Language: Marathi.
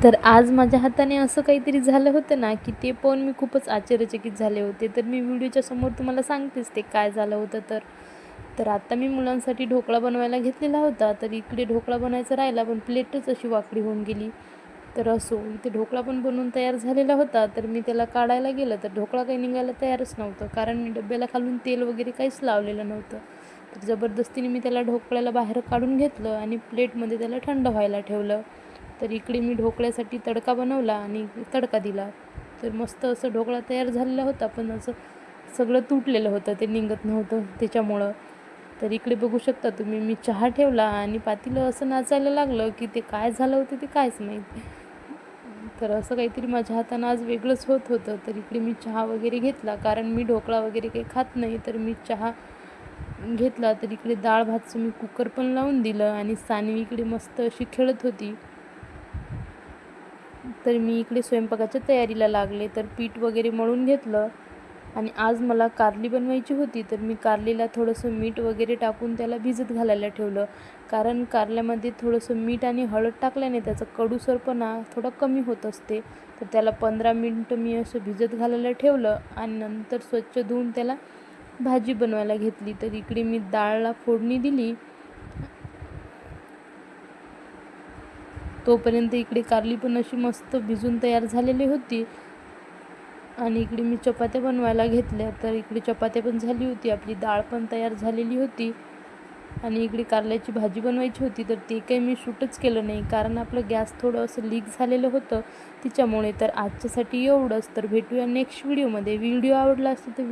तर आज माझ्या हाताने असं काहीतरी झालं होतं ना, की ते पाहून मी खूपच आश्चर्यचकित झाले होते. तर मी व्हिडिओच्या समोर तुम्हाला सांगतेच ते काय झालं होतं तर. तर आता मी मुलांसाठी ढोकळा बनवायला घेतलेला होता. तर इकडे ढोकळा बनायचा राहिला, पण प्लेटच अशी वाकडी होऊन गेली. तर असो, इथे ढोकळा पण बनवून तयार झालेला होता. तर मी त्याला काढायला गेलं, तर ढोकळा काही निघायला तयारच नव्हतं. कारण मी डब्याला खालून तेल वगैरे काहीच लावलेलं नव्हतं. तर जबरदस्तीने मी त्याला ढोकळ्याला बाहेर काढून घेतलं आणि प्लेटमध्ये त्याला थंड व्हायला ठेवलं. तर इकडे मी ढोकळ्यासाठी तडका बनवला आणि तडका दिला. तर मस्त असं ढोकळा तयार झालेला होता, पण असं सगळं तुटलेलं होतं, ते निघत नव्हतं त्याच्यामुळं. तर इकडे बघू शकता तुम्ही, मी चहा ठेवला आणि पातेलं असं नाचायला लागलं, की ते काय झालं होतं ते कायच माहीत. तर असं काहीतरी माझ्या हातानं आज वेगळंच होत होतं. तर इकडे मी चहा वगैरे घेतला, कारण मी ढोकळा वगैरे काही खात नाही, तर मी चहा घेतला. तर इकडे डाळ भातचं मी कुकर पण लावून दिलं आणि सानवी इकडे मस्त अशी खेळत होती. तर मी इकडे स्वयंपाकाच्या तयारीला लागले. तर पीठ वगैरे मळून घेतलं आणि आज मला कारली बनवायची होती. तर मी कारलीला थोडंसं मीठ वगैरे टाकून त्याला भिजत घालायला ठेवलं. कारण कारल्यामध्ये थोडंसं मीठ आणि हळद टाकल्याने त्याचा कडूसरपणा थोडा कमी होत असते. तर त्याला 15 मिनिटं मी असं भिजत घालायला ठेवलं आणि नंतर स्वच्छ धुवून त्याला भाजी बनवायला घेतली. तर इकडे मी डाळला फोडणी दिली. तोपर्यंत इकडे कारली पण अशी मस्त भिजून तयार झालेली होती आणि इकडे मी चपात्या बनवायला घेतल्या. तर इकडे चपात्या पण झाली होती, आपली डाळ पण तयार झालेली होती आणि इकडे कारल्याची भाजी बनवायची होती. तर ते काही मी शूटच केलं नाही, कारण आपलं गॅस थोडं असं लीक झालेलं होतं तिच्यामुळे. तर आजच्यासाठी एवढंच. तर भेटूया नेक्स्ट व्हिडिओमध्ये. व्हिडिओ आवडला असेल तर